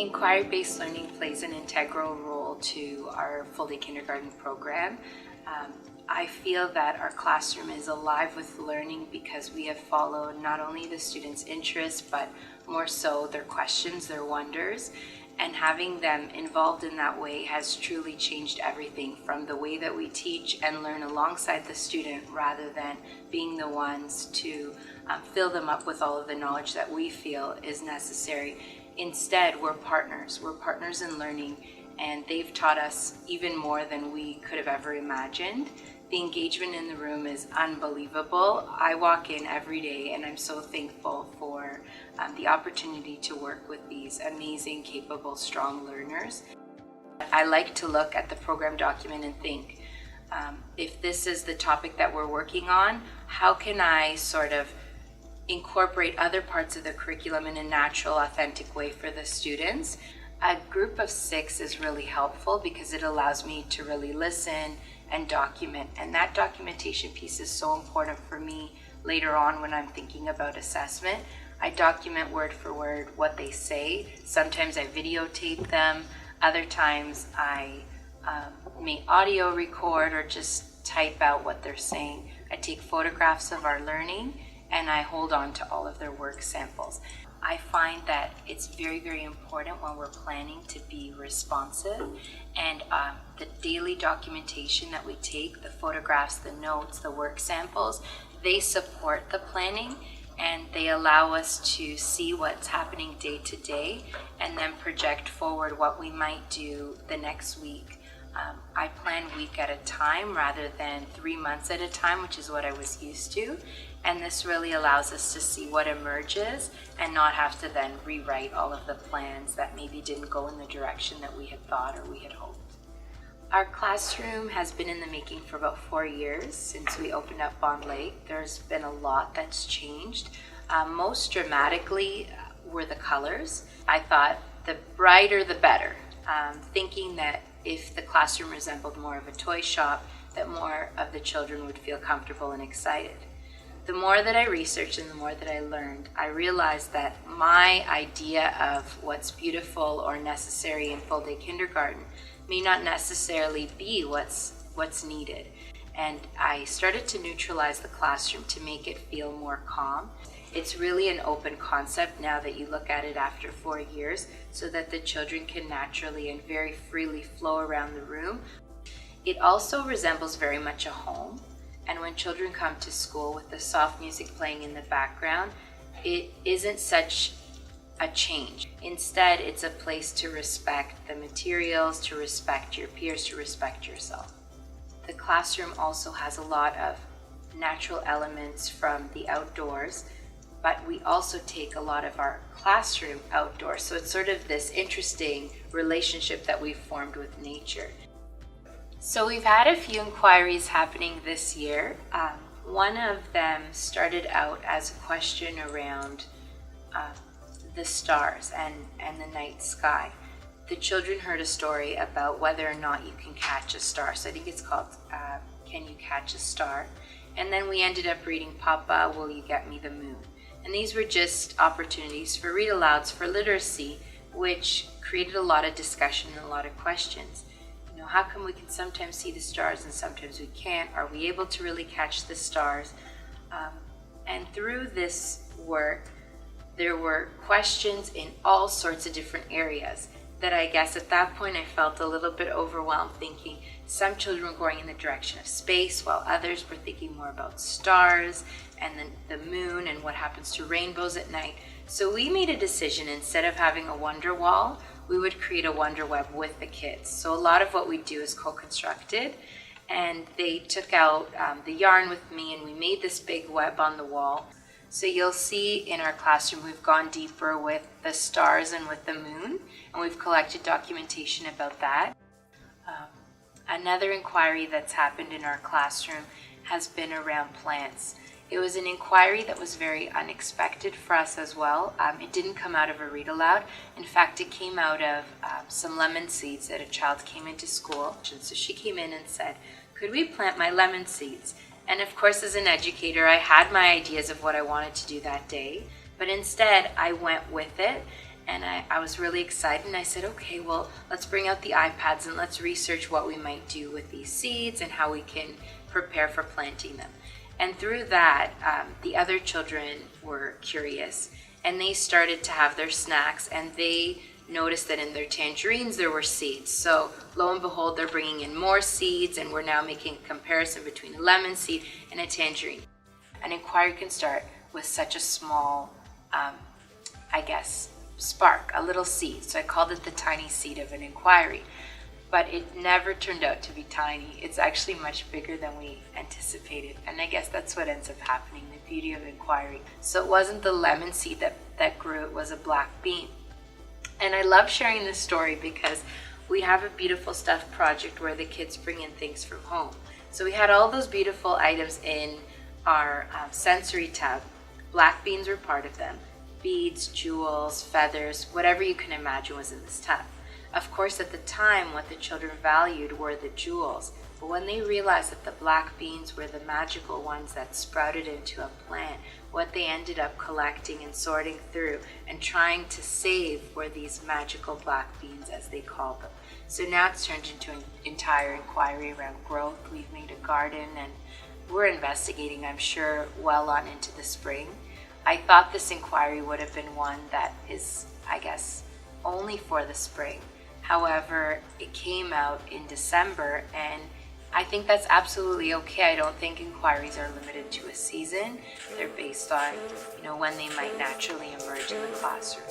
Inquiry-based learning plays an integral role to our full-day kindergarten program. I feel that our classroom is alive with learning because we have followed not only the students' interests, but more so their questions, their wonders, and having them involved in that way has truly changed everything from the way that we teach and learn alongside the student rather than being the ones to fill them up with all of the knowledge that we feel is necessary. Instead, we're partners. We're partners in learning, and they've taught us even more than we could have ever imagined. The engagement in the room is unbelievable. I walk in every day and I'm so thankful for the opportunity to work with these amazing, capable, strong learners. I like to look at the program document and think, if this is the topic that we're working on, how can I sort of incorporate other parts of the curriculum in a natural, authentic way for the students? A group of 6 is really helpful because it allows me to really listen and document, and that documentation piece is so important for me later on when I'm thinking about assessment. I document word for word what they say. Sometimes I videotape them, other times I may audio record or just type out what they're saying. I take photographs of our learning and I hold on to all of their work samples. I find that it's very, very important when we're planning to be responsive, and the daily documentation that we take, the photographs, the notes, the work samples, they support the planning and they allow us to see what's happening day to day and then project forward what we might do the next week. I plan week at a time rather than 3 months at a time, which is what I was used to. And this really allows us to see what emerges and not have to then rewrite all of the plans that maybe didn't go in the direction that we had thought or we had hoped. Our classroom has been in the making for about 4 years since we opened up Bond Lake. There's been a lot that's changed. Most dramatically were the colors. I thought the brighter the better, thinking that if the classroom resembled more of a toy shop, that more of the children would feel comfortable and excited. The more that I researched and the more that I learned, I realized that my idea of what's beautiful or necessary in full-day kindergarten may not necessarily be what's needed. And I started to neutralize the classroom to make it feel more calm. It's really an open concept now that you look at it after 4 years, so that the children can naturally and very freely flow around the room. It also resembles very much a home. And when children come to school with the soft music playing in the background, it isn't such a change. Instead, it's a place to respect the materials, to respect your peers, to respect yourself. The classroom also has a lot of natural elements from the outdoors, but we also take a lot of our classroom outdoors. So it's sort of this interesting relationship that we've formed with nature. So we've had a few inquiries happening this year. One of them started out as a question around the stars and the night sky. The children heard a story about whether or not you can catch a star. So I think it's called Can You Catch a Star? And then we ended up reading Papa, Will You Get Me the Moon? And these were just opportunities for read-alouds for literacy, which created a lot of discussion and a lot of questions. How come we can sometimes see the stars and sometimes we can't? Are we able to really catch the stars? And through this work, there were questions in all sorts of different areas that I guess at that point I felt a little bit overwhelmed, thinking some children were going in the direction of space while others were thinking more about stars and then the moon and what happens to rainbows at night. So we made a decision, instead of having a wonder wall, we would create a wonder web with the kids. So a lot of what we do is co-constructed, and they took out the yarn with me and we made this big web on the wall. So you'll see in our classroom we've gone deeper with the stars and with the moon, and we've collected documentation about that. Another inquiry that's happened in our classroom has been around plants. It was an inquiry that was very unexpected for us as well. It didn't come out of a read aloud. In fact, it came out of some lemon seeds that a child came into school. So she came in and said, could we plant my lemon seeds? And of course, as an educator, I had my ideas of what I wanted to do that day. But instead, I went with it And I was really excited, and I said, okay, well, let's bring out the iPads and let's research what we might do with these seeds and how we can prepare for planting them. And through that, the other children were curious, and they started to have their snacks, and they noticed that in their tangerines there were seeds. So lo and behold, they're bringing in more seeds, and we're now making a comparison between a lemon seed and a tangerine. An inquiry can start with such a small, spark, a little seed. So I called it the tiny seed of an inquiry. But it never turned out to be tiny. It's actually much bigger than we anticipated. And I guess that's what ends up happening, the beauty of inquiry. So it wasn't the lemon seed that grew, it was a black bean. And I love sharing this story because we have a beautiful stuff project where the kids bring in things from home. So we had all those beautiful items in our sensory tab. Black beans were part of them. Beads, jewels, feathers, whatever you can imagine was in this tab. Of course, at the time, what the children valued were the jewels. But when they realized that the black beans were the magical ones that sprouted into a plant, what they ended up collecting and sorting through and trying to save were these magical black beans, as they call them. So now it's turned into an entire inquiry around growth. We've made a garden, and we're investigating, I'm sure, well on into the spring. I thought this inquiry would have been one that is, only for the spring. However, it came out in December, and I think that's absolutely okay. I don't think inquiries are limited to a season. They're based on, when they might naturally emerge in the classroom.